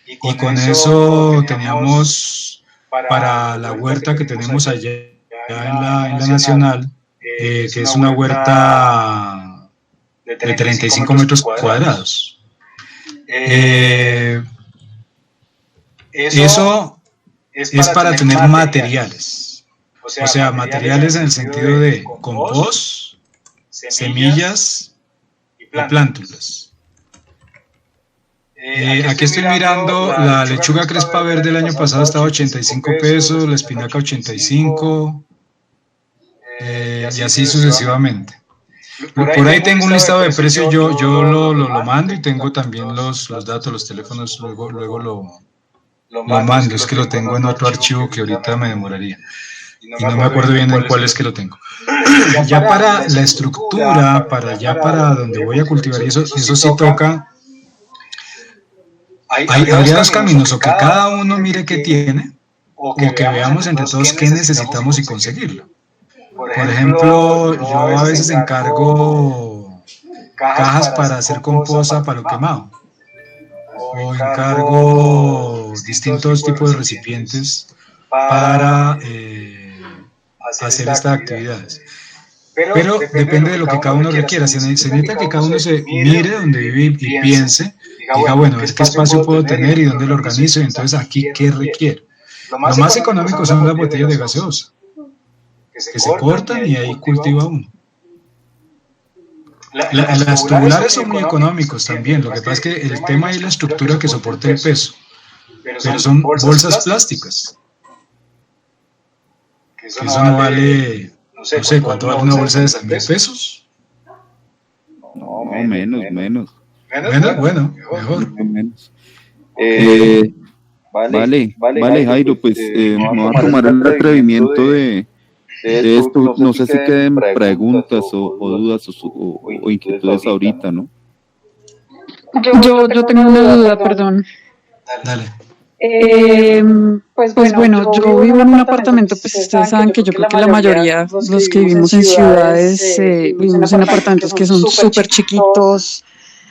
y con eso teníamos para la huerta que tenemos allá en la Nacional, que es una huerta de 35 metros cuadrados. Eso es para tener materiales, o sea, materiales en el sentido de compost, semillas y plántulas. Aquí estoy mirando, la lechuga crespa verde el año pasado estaba a 85 pesos, la espinaca 85, y así sucesivamente. Por ahí tengo un listado de precios, yo lo mando y tengo también los datos, los teléfonos, luego lo mando, es que lo tengo en otro archivo que ahorita me demoraría. Y no me acuerdo bien en cuál es que lo tengo. Ya para la estructura, para donde voy a cultivar, eso sí toca. Habría dos caminos, o que cada uno mire qué tiene, o que veamos entre todos qué necesitamos y conseguirlo. Por ejemplo, yo a veces encargo cajas para hacer composta para lo quemado, o encargo distintos tipos de recipientes para hacer estas actividades. Pero depende de lo que cada uno requiera. Se necesita que cada uno se mire donde vive y piense, diga, bueno, ¿qué espacio puedo tener y dónde lo organizo? Y entonces aquí, ¿qué requiero? Lo más económico son las botellas de gaseosa, que se cortan y ahí cultiva uno. Las tubulares son muy económicos también. Lo que pasa es que el tema es la estructura que soporta el peso. Pero son bolsas plásticas. Que eso no vale, no sé, ¿cuánto vale una bolsa de 100.000 pesos? No, menos. Menos, bueno, mejor. Menos. Vale, Jairo, pues me voy a tomar el atrevimiento de esto. No sé si queden preguntas o dudas o inquietudes ahorita, ¿no? Yo tengo una duda, perdón. Dale. Pues bueno, yo vivo en un apartamento, pues ustedes saben que yo creo que la mayoría, los que vivimos en ciudades, vivimos en apartamentos que son súper chiquitos.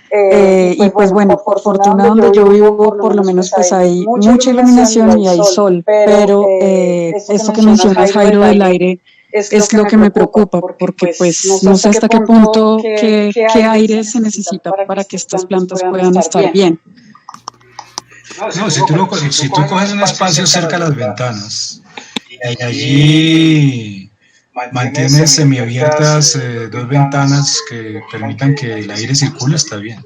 Y pues bueno, por fortuna donde yo vivo por lo menos pues hay mucha iluminación y hay sol, pero esto que mencionas, Jairo, del aire es lo que me preocupa, porque pues no sé hasta qué punto qué aire se necesita para que estas plantas puedan estar bien. No, si tú coges un espacio cerca de las ventanas y allí mantienes semiabiertas 2 ventanas que permitan que el aire circule, está bien.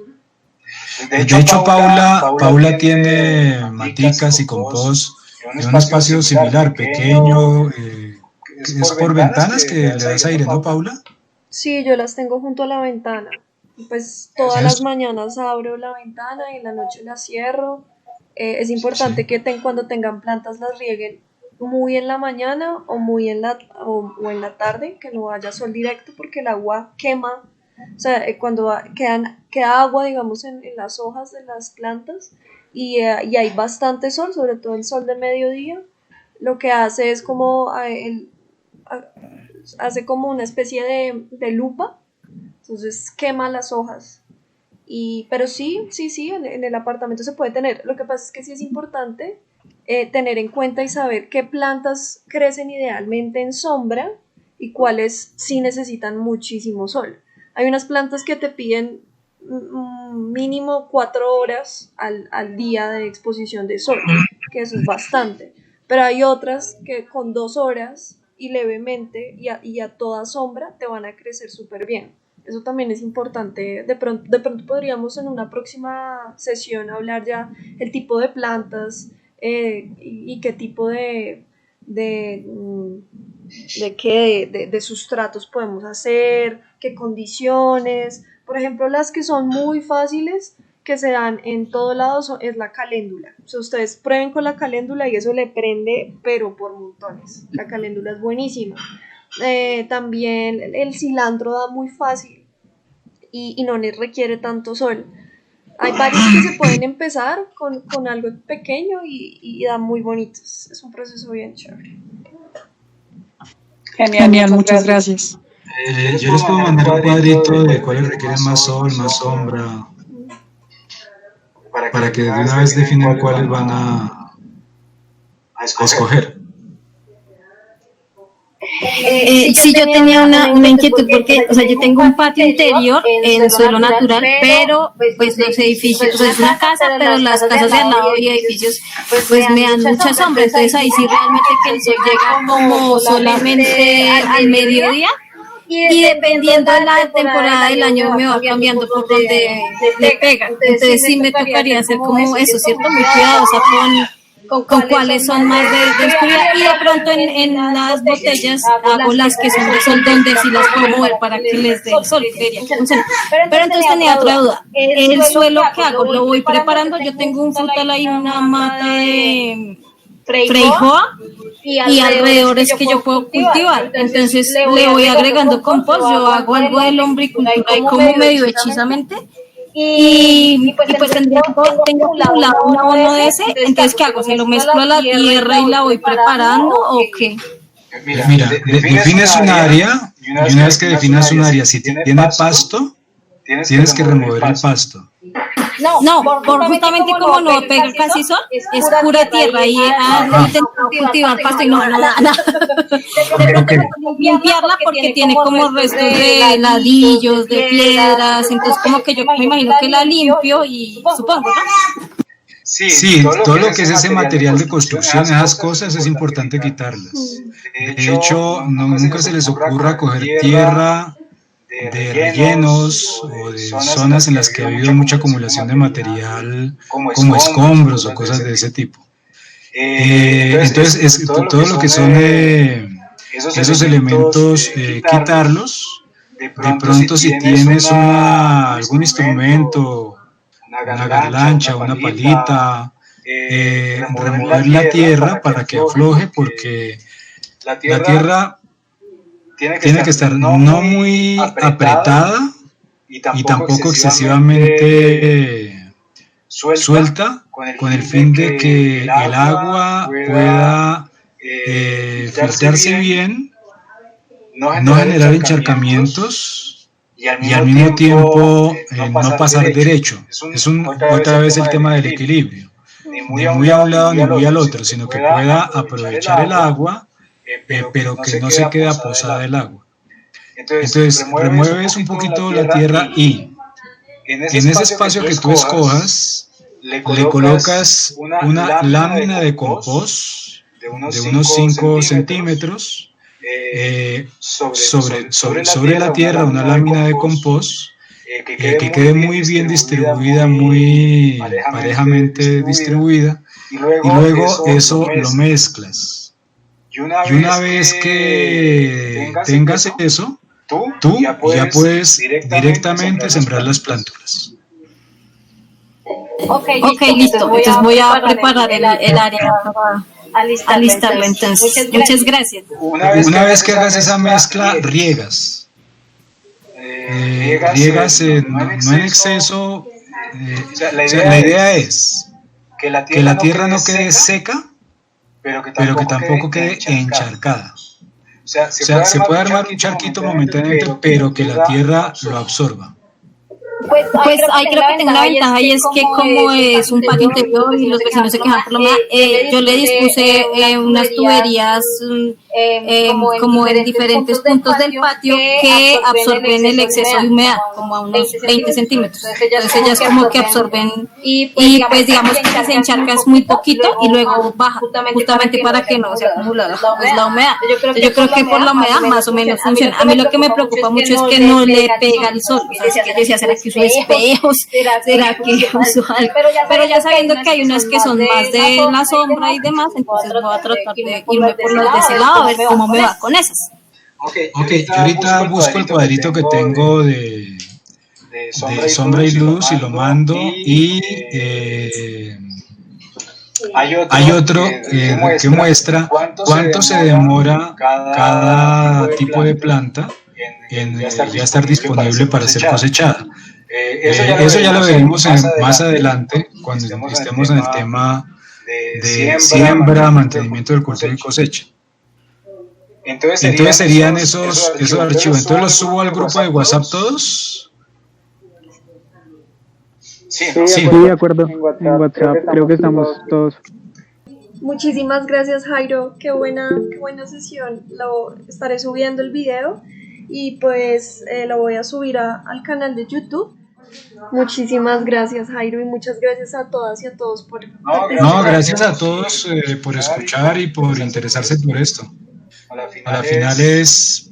De hecho, Paula tiene maticas y compost en un espacio similar, pequeño. ¿Es por ventanas que le das aire, no, Paula? Sí, yo las tengo junto a la ventana. Pues todas las mañanas abro la ventana y en la noche la cierro. Es importante que cuando tengan plantas las rieguen muy en la mañana o muy en o en la tarde, que no haya sol directo porque el agua quema. O sea, cuando queda agua, digamos, en las hojas de las plantas y hay bastante sol, sobre todo el sol de mediodía, lo que hace es como hace como una especie de lupa, entonces quema las hojas. Pero sí, en el apartamento se puede tener. Lo que pasa es que sí es importante tener en cuenta y saber qué plantas crecen idealmente en sombra y cuáles sí necesitan muchísimo sol. Hay unas plantas que te piden mínimo 4 horas al día de exposición de sol, que eso es bastante. Pero hay otras que con 2 horas y levemente y a toda sombra te van a crecer súper bien. Eso también es importante. De pronto podríamos en una próxima sesión hablar ya el tipo de plantas y qué tipo de sustratos podemos hacer, qué condiciones. Por ejemplo, las que son muy fáciles, que se dan en todo lado, es la caléndula. O sea, ustedes prueben con la caléndula y eso le prende, pero por montones. La caléndula es buenísima. También el cilantro da muy fácil y no les requiere tanto sol. Hay varios que se pueden empezar con algo pequeño y dan muy bonitos. Es un proceso bien chévere. Genial, muchas gracias. Yo les puedo mandar un cuadrito de cuáles requieren más sol, más sombra, para que de una vez definan cuáles van a escoger. Sí, yo tenía una inquietud porque, o sea, yo tengo un patio interior en suelo natural, pero pues los edificios, o sea, es una casa, pero las casas de al lado y edificios pues me dan mucha sombra, entonces ahí sí realmente que el sol llega como solamente al mediodía. Y dependiendo de la temporada del año me va cambiando por donde le pega. Entonces sí me tocaría hacer como eso, ¿cierto? Muy cuidadosa con cuáles son más de oscuridad. Y de pronto en las botellas hago las que son de sol, donde sí las puedo mover para que les dé el sol, que funcione. Pero entonces tenía otra duda. El suelo que hago, lo voy preparando. Yo tengo un frutal ahí, una mata de freijoa y alrededor es que yo puedo cultivar, entonces le voy agregando compost, yo hago algo de lombricultura y como medio hechizamente y pues tengo acumulado un abono de ese, entonces ¿qué hago? ¿Se lo mezclo a la tierra y la voy preparando o qué? Mira, defines un área y una vez que definas un área, si tiene pasto, tienes que remover el pasto. No, por justamente como no pega casi sol, es pura tierra y intentado cultivar pasto y no. Limpiarla porque tiene como restos de ladrillos, de piedras, entonces como que yo me imagino que la limpio y supongo, ¿no? Sí, todo lo que es ese material de construcción, esas cosas, es importante quitarlas. De hecho, nunca se les ocurra coger tierra de rellenos o de zonas en las que ha habido mucha acumulación de material como escombros o cosas de ese tipo. Entonces, todo lo que son esos elementos, quitarlos. De pronto, si tienes algún instrumento, una garlancha, una palita, remover la tierra para que afloje, porque la tierra tiene que estar no muy apretada y tampoco excesivamente suelta, con el fin de que el agua pueda filtrarse bien, no generar encharcamientos y al mismo tiempo no pasar derecho. Es otra vez el tema del equilibrio, ni muy a un lado ni muy al otro, sino que pueda aprovechar el agua, pero que no se quede posada el agua. Entonces, remueves un poquito la tierra y en ese espacio que tú escojas, le colocas una lámina de compost de unos 5 centímetros sobre la tierra, una lámina de compost, que quede muy bien distribuida, muy parejamente distribuida, y luego eso lo mezclas. Y una vez que tengas eso, tú ya puedes directamente sembrar las plántulas. Ok, listo. Entonces voy a preparar el área para alistarlo. Entonces, muchas gracias. Una vez que hagas esa mezcla, riegas. Riegas no en exceso. O sea, la idea es que la tierra no quede seca, pero que tampoco quede encharcada. O sea, se puede armar un charquito momentáneamente, pero que la tierra lo absorba. Pues ahí creo que tengo una ventaja y es que como es un patio interior y los vecinos se quejan por la humedad, yo le dispuse unas tuberías como en diferentes puntos del patio que absorben el exceso de humedad, como a unos 20 centímetros. Entonces ellas como que absorben y pues digamos que si se encharca es muy poquito y luego baja, justamente para que no se acumule pues, la humedad. Yo creo que por la humedad más o menos funciona. A mí lo que me preocupa mucho es que no le pega el sol. O sea, es que yo decía, ¿será que uso espejos? ¿Será que uso algo? Pero ya sabiendo que hay unas que son más de la sombra y demás, entonces voy a tratar de irme por los de ese lado a ver cómo me va con esas. Ok, yo ahorita busco el cuadrito que tengo de sombra y luz y lo mando, y hay otro que muestra cuánto se demora cada tipo de planta en ya estar disponible para ser cosechada. Eso ya lo veremos más adelante cuando estemos en el tema de siembra, mantenimiento del cultivo y cosecha. Entonces serían esos archivos. Entonces los subo al grupo de WhatsApp todos. Sí, de acuerdo. En WhatsApp creo que estamos todos. Muchísimas gracias, Jairo. Qué buena sesión. Estaré subiendo el video y pues lo voy a subir al canal de YouTube. Muchísimas gracias, Jairo, y muchas gracias a todas y a todos por participar. No, gracias a todos por escuchar y por interesarse por esto. A la final es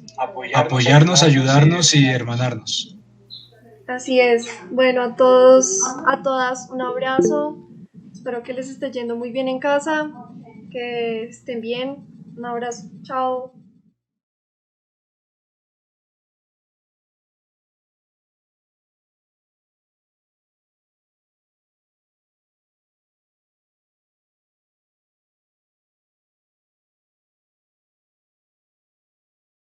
apoyarnos, ayudarnos y hermanarnos. Así es. Bueno, a todos, a todas, un abrazo. Espero que les esté yendo muy bien en casa, que estén bien. Un abrazo. Chao.